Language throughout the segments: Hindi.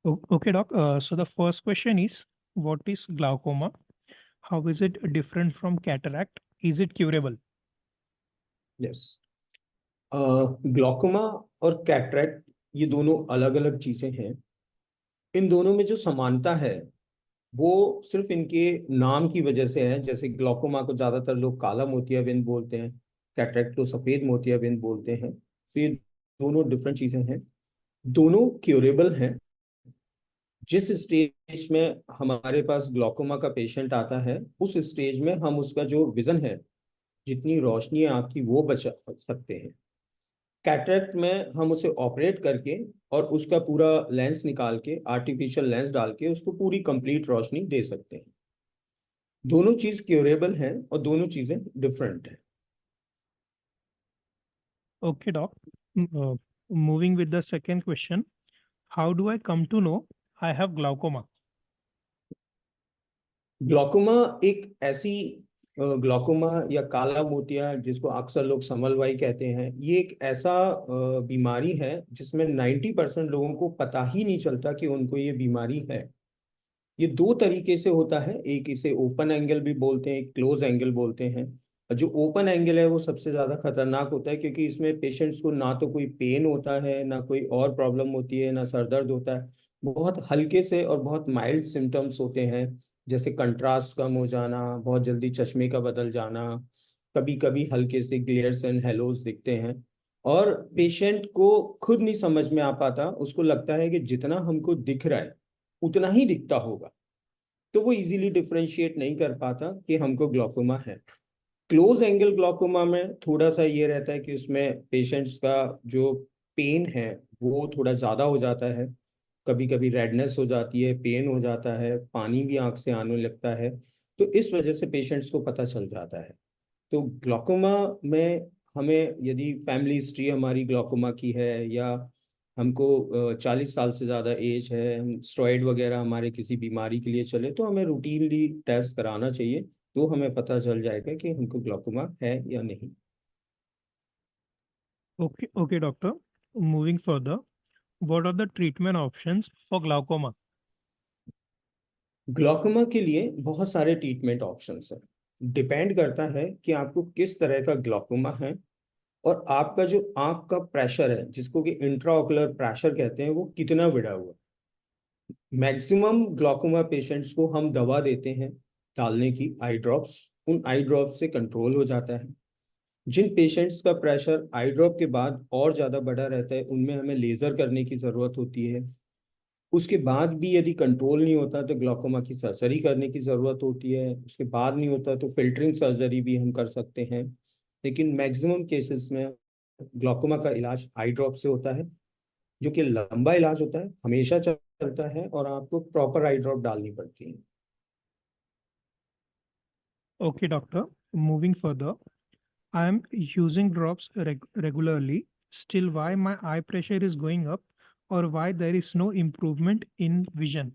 Okay, doc. So the first question is, what is glaucoma? How is it different from cataract? Is it curable? Yes, glaucoma और कैटरेक्ट ये दोनों अलग अलग चीजें हैं। इन दोनों में जो समानता है वो सिर्फ इनके नाम की वजह से है। जैसे ग्लॉकोमा को ज्यादातर लोग काला मोतियाबिंद बोलते हैं, कैटरेक्ट को सफेद मोतियाबिंद बोलते हैं। तो ये दोनों डिफरेंट चीजें हैं, दोनों क्योरेबल हैं। जिस स्टेज में हमारे पास ग्लॉकोमा का पेशेंट आता है उस स्टेज में हम उसका जो विजन है, जितनी रोशनी है आपकी वो बचा सकते हैं। कैटरेक्ट में हम उसे ऑपरेट करके और उसका पूरा लेंस निकाल के, आर्टिफिशियल लेंस डाल के उसको पूरी कंप्लीट रोशनी दे सकते हैं। दोनों चीज क्योरेबल हैं और दोनों चीजें डिफरेंट हैं। Okay, doc. Moving with the second question, how do I come to know I have glaucoma? Glaucoma एक ऐसी ग्लॉकोमा या काला मोतिया जिसको अक्सर लोग समलवाई कहते हैं, ये एक ऐसा बीमारी है जिसमें 90% लोगों को पता ही नहीं चलता कि उनको ये बीमारी है। ये दो तरीके से होता है, एक इसे ओपन एंगल भी बोलते हैं, एक क्लोज एंगल बोलते हैं। जो ओपन एंगल है वो सबसे ज्यादा खतरनाक होता है, क्योंकि इसमें पेशेंट्स को ना तो कोई पेन होता है, ना कोई और प्रॉब्लम होती है, ना सर दर्द होता है। बहुत हल्के से और बहुत माइल्ड सिम्टम्स होते हैं, जैसे कंट्रास्ट कम हो जाना, बहुत जल्दी चश्मे का बदल जाना, कभी कभी हल्के से ग्लेयर्स एंड हेलोस दिखते हैं। और पेशेंट को खुद नहीं समझ में आ पाता, उसको लगता है कि जितना हमको दिख रहा है उतना ही दिखता होगा। तो वो इजीली डिफरेंशिएट नहीं कर पाता कि हमको ग्लॉकोमा है। क्लोज एंगल ग्लॉकोमा में थोड़ा सा ये रहता है कि उसमें पेशेंट्स का जो पेन है वो थोड़ा ज़्यादा हो जाता है। कभी कभी रेडनेस हो जाती है, पेन हो जाता है, पानी भी आंख से आने लगता है। तो इस वजह से पेशेंट्स को पता चल जाता है। तो ग्लॉकोमा में हमें, यदि फैमिली हिस्ट्री हमारी ग्लॉकोमा की है, या हमको 40 साल से ज़्यादा एज है, हम स्टेरॉइड वगैरह हमारे किसी बीमारी के लिए चले, तो हमें रूटीनली टेस्ट कराना चाहिए। तो हमें पता चल जाएगा कि हमको ग्लॉकोमा है या नहीं। Okay, doctor. Moving further, what are the treatment options for glaucoma? Glaucoma के लिए बहुत सारे ट्रीटमेंट ऑप्शंस हैं। डिपेंड करता है कि आपको किस तरह का ग्लॉकोमा है, और आपका जो आंख का प्रेशर है, जिसको कि इंट्राओकुलर प्रेशर कहते हैं, वो कितना बढ़ा हुआ है। मैक्सिमम ग्लॉकोमा पेशेंट्स को हम दवा देते हैं डालने की, आई ड्रॉप्स। उन आई ड्रॉप से कंट्रोल हो जाता है। जिन पेशेंट्स का प्रेशर आई ड्रॉप के बाद और ज़्यादा बढ़ा रहता है उनमें हमें लेज़र करने की ज़रूरत होती है। उसके बाद भी यदि कंट्रोल नहीं होता तो ग्लॉकोमा की सर्जरी करने की ज़रूरत होती है। उसके बाद नहीं होता तो फिल्टरिंग सर्जरी भी हम कर सकते हैं। लेकिन मैक्सिमम केसेस में ग्लॉकोमा का इलाज आई ड्रॉप से होता है, जो कि लंबा इलाज होता है, हमेशा चलता है, और आपको प्रॉपर आई ड्रॉप डालनी पड़ती है। Okay, doctor. Moving further, I am using drops regularly. Still, why my eye pressure is going up, or why there is no improvement in vision?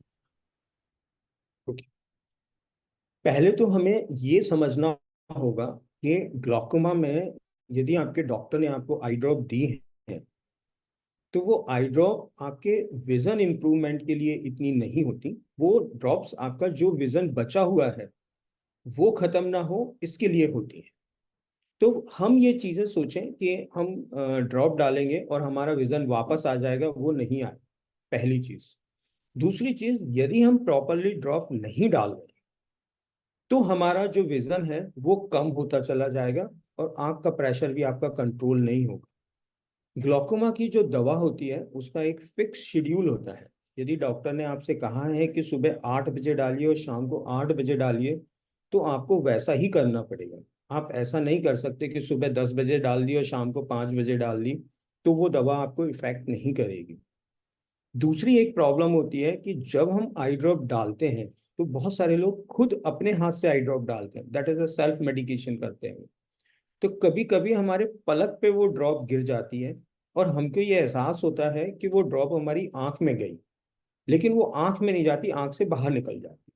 Okay, पहले तो हमें ये समझना होगा कि ग्लॉकोमा में यदि आपके डॉक्टर ने आपको आई ड्रॉप दी है, तो वो आई ड्रॉप आपके विजन इंप्रूवमेंट के लिए इतनी नहीं होती। वो ड्रॉप्स आपका जो विजन बचा हुआ है वो खत्म ना हो इसके लिए होती है। तो हम ये चीजें सोचें कि हम ड्रॉप डालेंगे और हमारा विजन वापस आ जाएगा, वो नहीं आए, पहली चीज। दूसरी चीज, यदि हम प्रॉपरली ड्रॉप नहीं डाल रहे तो हमारा जो विजन है वो कम होता चला जाएगा, और आंख का प्रेशर भी आपका कंट्रोल नहीं होगा। ग्लॉकोमा की जो दवा होती है उसका एक फिक्स शेड्यूल होता है। यदि डॉक्टर ने आपसे कहा है कि सुबह 8 बजे डालिए और शाम को 8 बजे डालिए, तो आपको वैसा ही करना पड़ेगा। आप ऐसा नहीं कर सकते कि सुबह 10 बजे डाल दी और शाम को 5 बजे डाल दी, तो वो दवा आपको इफेक्ट नहीं करेगी। दूसरी एक प्रॉब्लम होती है कि जब हम आई ड्रॉप डालते हैं तो बहुत सारे लोग खुद अपने हाथ से आई ड्रॉप डालते हैं, that is a self medication करते हैं। तो कभी कभी हमारे पलक पे वो ड्रॉप गिर जाती है, और हमको ये एहसास होता है कि वो ड्रॉप हमारी आंख में गई, लेकिन वो आंख में नहीं जाती, आंख से बाहर निकल जाती।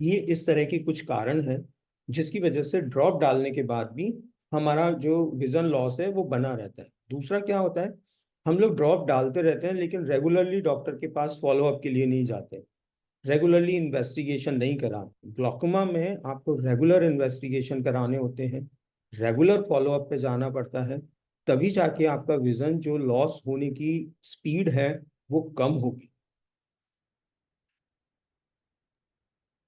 ये इस तरह के कुछ कारण हैं जिसकी वजह से ड्रॉप डालने के बाद भी हमारा जो विजन लॉस है वो बना रहता है। दूसरा क्या होता है, हम लोग ड्रॉप डालते रहते हैं, लेकिन रेगुलरली डॉक्टर के पास फॉलोअप के लिए नहीं जाते, रेगुलरली इन्वेस्टिगेशन नहीं कराते। ग्लॉकोमा में आपको रेगुलर इन्वेस्टिगेशन कराने होते हैं, रेगुलर फॉलोअप पे जाना पड़ता है, तभी जाके आपका विजन जो लॉस होने की स्पीड है वो कम होगी।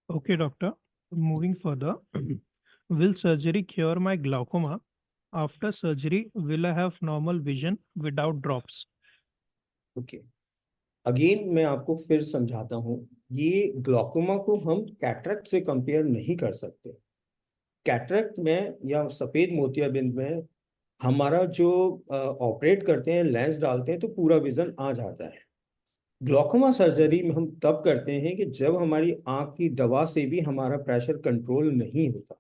Okay, doctor. Moving further, will surgery cure my glaucoma? After surgery, will I have normal vision without drops? Okay, again मैं आपको फिर समझाता हूँ, ये ग्लॉकोमा को हम कैटरेक्ट से कंपेयर नहीं कर सकते। कैटरेक्ट में या सफेद मोतियाबिंद में हमारा जो ऑपरेट करते हैं, लेंस डालते हैं तो पूरा विजन आ जाता है। ग्लॉकोमा सर्जरी में हम तब करते हैं कि जब हमारी आंख की दवा से भी हमारा प्रेशर कंट्रोल नहीं होता,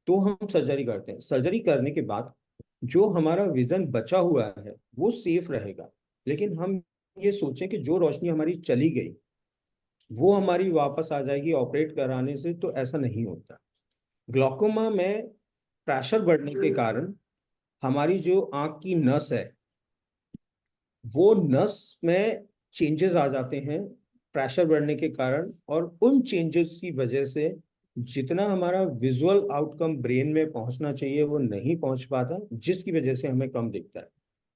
तो हम सर्जरी करते हैं। सर्जरी करने के बाद जो हमारा विजन बचा हुआ है वो सेफ रहेगा, लेकिन हम ये सोचें कि जो रोशनी हमारी चली गई वो हमारी वापस आ जाएगी ऑपरेट कराने से, तो ऐसा नहीं होता। ग्लॉकोमा में प्रेशर बढ़ने के कारण हमारी जो आंख की नस है वो नस में चेंजेस आ जाते हैं प्रेशर बढ़ने के कारण, और उन चेंजेस की वजह से जितना हमारा विजुअल आउटकम ब्रेन में पहुंचना चाहिए वो नहीं पहुंच पाता, जिसकी वजह से हमें कम दिखता है।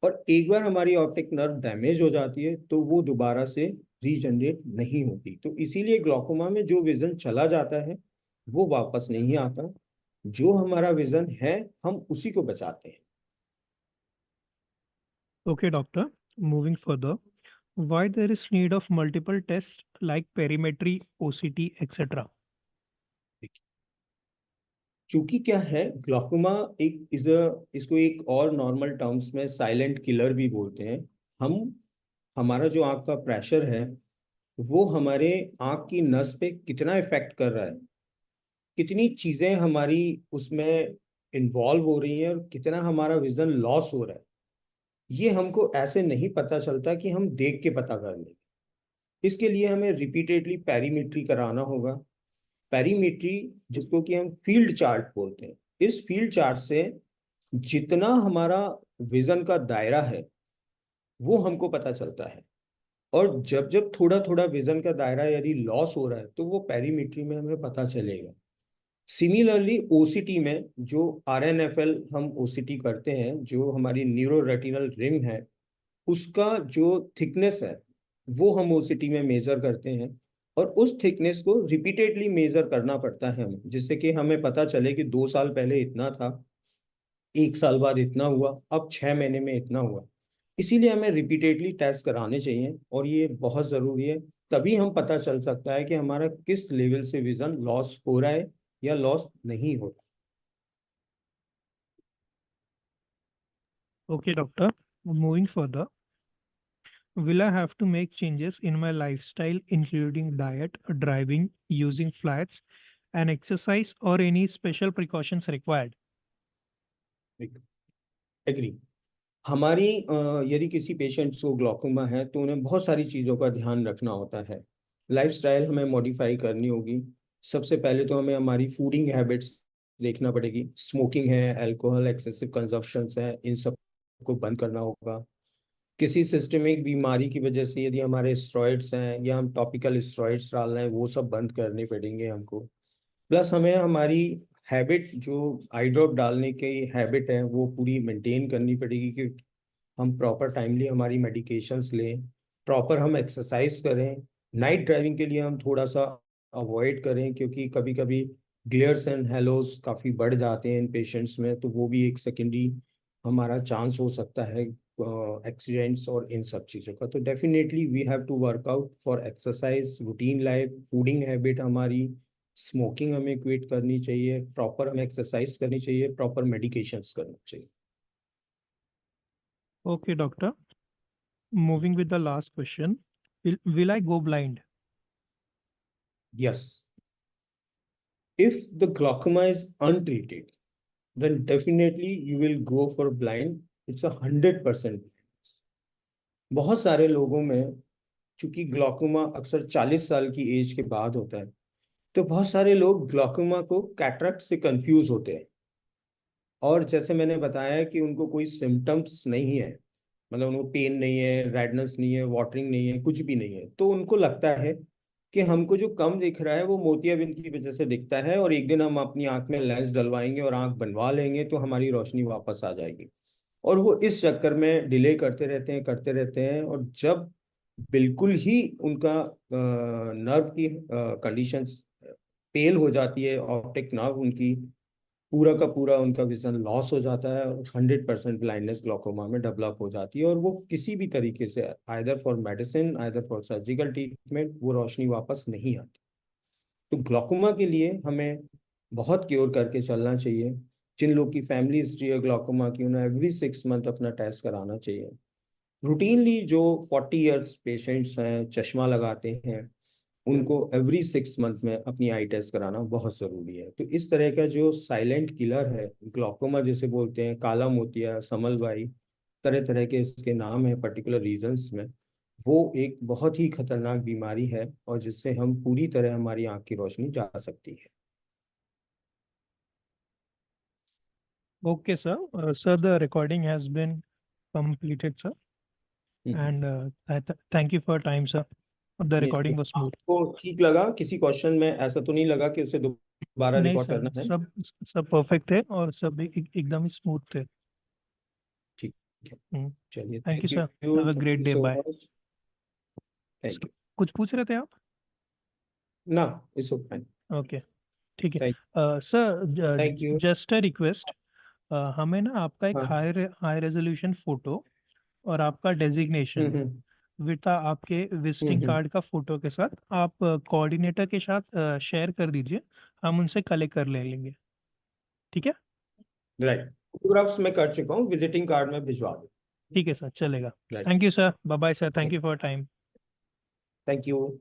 और एक बार हमारी ऑप्टिक नर्व डैमेज हो जाती है तो वो दोबारा से रीजनरेट नहीं होती। तो इसीलिए ग्लॉकोमा में जो विजन चला जाता है वो वापस नहीं आता, जो हमारा विजन है हम उसी को बचाते हैं। Okay, doctor. Moving further, why there is need of multiple tests like perimetry, OCT, etc. चूंकि क्या है, ग्लॉकोमा एक इज अ इसको एक और नॉर्मल टर्म्स में साइलेंट किलर भी बोलते हैं। हम हमारा जो आंख का प्रेशर है वो हमारे आंख की नस पे कितना इफेक्ट कर रहा है, कितनी चीजें हमारी उसमें इन्वॉल्व हो रही हैं और कितना हमारा विजन लॉस हो रहा है, ये हमको ऐसे नहीं पता चलता कि हम देख के पता कर लें। इसके लिए हमें रिपीटेडली पेरीमेट्री कराना होगा। पेरीमेट्री, जिसको कि हम फील्ड चार्ट बोलते हैं, इस फील्ड चार्ट से जितना हमारा विजन का दायरा है वो हमको पता चलता है। और जब जब थोड़ा थोड़ा विजन का दायरा यदि लॉस हो रहा है तो वो पेरीमेट्री में हमें पता चलेगा। सिमिलरली ओसीटी में जो आरएनएफएल हम ओसीटी करते हैं, जो हमारी न्यूरो रेटिनल रिंग है उसका जो थिकनेस है वो हम ओसीटी में मेजर करते हैं, और उस थिकनेस को रिपीटेडली मेजर करना पड़ता है हमें, जिससे कि हमें पता चले कि 2 साल पहले इतना था, 1 साल बाद इतना हुआ, अब 6 महीने में इतना हुआ। इसीलिए हमें रिपीटेडली टेस्ट कराने चाहिए और ये बहुत ज़रूरी है। तभी हम पता चल सकता है कि हमारा किस लेवल से विजन लॉस हो रहा है या लॉस नहीं हो रहा। Okay, doctor. Moving further, will I have to make changes in my lifestyle, including diet, driving, using flats, and exercise, or any special precautions required? Agree. हमारी यदि किसी पेशेंट्स को ग्लॉकोमा है तो उन्हें बहुत सारी चीज़ों का ध्यान रखना होता है। लाइफस्टाइल हमें मॉडिफाई करनी होगी। सबसे पहले तो हमें हमारी फूडिंग हैबिट्स देखना पड़ेगी। स्मोकिंग है, अल्कोहल एक्सेसिव कंजप्शंस है, इन सब को बंद करना होगा। किसी सिस्टमिक बीमारी की वजह से यदि हमारे स्टेरॉइड्स हैं या हम टॉपिकल स्टेरॉइड्स डाल रहे हैं वो सब बंद करने पड़ेंगे हमको। प्लस हमें हमारी हैबिट, जो आई ड्रॉप डालने की हैबिट है वो पूरी मेंटेन करनी पड़ेगी कि हम प्रॉपर टाइमली हमारी मेडिकेशंस लें, प्रॉपर हम एक्सरसाइज करें। नाइट ड्राइविंग के लिए हम थोड़ा सा अवॉइड करें, क्योंकि कभी कभी ग्लेयर्स एंड हेलोस काफ़ी बढ़ जाते हैं इन पेशेंट्स में, तो वो भी एक सेकेंडरी हमारा चांस हो सकता है एक्सीडेंट्स और इन सब चीज़ों का। तो definitely we have to work out for exercise, routine life, fooding habit हमारी, स्मोकिंग हमें क्विट करनी चाहिए, प्रॉपर हमें एक्सरसाइज करनी चाहिए, प्रॉपर मेडिकेशंस करना चाहिए। Okay, doctor. Moving with the last question, will I go blind? Yes, if the glaucoma is untreated, then definitely you will go for blind. It's 100%. बहुत सारे लोगों में, चूंकि ग्लॉकोमा अक्सर 40 साल की एज के बाद होता है, तो बहुत सारे लोग ग्लॉकोमा को कैटरेक्ट से कंफ्यूज होते हैं। और जैसे मैंने बताया कि उनको कोई सिम्टम्स नहीं है, मतलब उनको पेन नहीं है, रेडनेस नहीं है, वाटरिंग नहीं है, कुछ भी नहीं है, तो उनको लगता है कि हमको जो कम दिख रहा है वो मोतियाबिंद की वजह से दिखता है, और एक दिन हम अपनी आंख में लेंस डलवाएंगे और आंख बनवा लेंगे तो हमारी रोशनी वापस आ जाएगी। और वो इस चक्कर में डिले करते रहते हैं, और जब बिल्कुल ही उनका नर्व की कंडीशंस पेल हो जाती है, ऑप्टिक नर्व उनकी पूरा का पूरा उनका विजन लॉस हो जाता है, और 100% ब्लाइंडनेस ग्लोकोमा में डेवलप हो जाती है, और वो किसी भी तरीके से either for medicine either for surgical treatment वो रोशनी वापस नहीं आती। तो ग्लोकोमा के लिए हमें बहुत क्योर करके चलना चाहिए। जिन लोग की फैमिली हिस्ट्री है ग्लोकोमा की, उन्हें एवरी 6 मंथ अपना टेस्ट कराना चाहिए रूटीनली। जो 40 इयर्स पेशेंट्स हैं, चश्मा लगाते हैं, उनको एवरी 6 मंथ में अपनी आई टेस्ट कराना बहुत ज़रूरी है। तो इस तरह का जो साइलेंट किलर है ग्लोकोमा जिसे बोलते हैं, काला मोतिया, समलबाई, तरह तरह के इसके नाम है पर्टिकुलर रीजन्स में, वो एक बहुत ही खतरनाक बीमारी है और जिससे हम पूरी तरह हमारी आंख की रोशनी जा सकती है। Okay, sir. Sir, the recording has been completed, sir. Hmm. And thank you for your time, sir. The ये recording was smooth. आपको ठीक लगा? किसी क्वेश्चन में ऐसा तो नहीं लगा कि उसे दोबारा नहीं रिकॉर्ड सर, करना है? सब सब परफेक्ट थे और सब एकदम ही स्मूथ थे। ठीक है, हम्म। चलिए, thank you thank sir. You, have a thank great you day, so bye. Much. Thank you. कुछ पूछ रहे थे आप? ना, इट्स ओके। ओके, ठीक है। Thank sir, thank you. Just a request, हमें ना आपका एक हाँ। हाई रेजोल्यूशन फोटो और आपका डेजिग्नेशन हम्म। विद आपके विजिटिंग हम्म। कार्ड का फोटो के साथ आप कोऑर्डिनेटर के साथ शेयर कर दीजिए। हम उनसे कलेक्ट कर ले लेंगे। ठीक है? राइट, फोटोग्राफ्स मैं कर चुका हूँ, विजिटिंग कार्ड में भिजवा दूँ। ठीक है सर, चलेगा। Right. Thank you sir, bye bye sir, thank you for time. Thank you.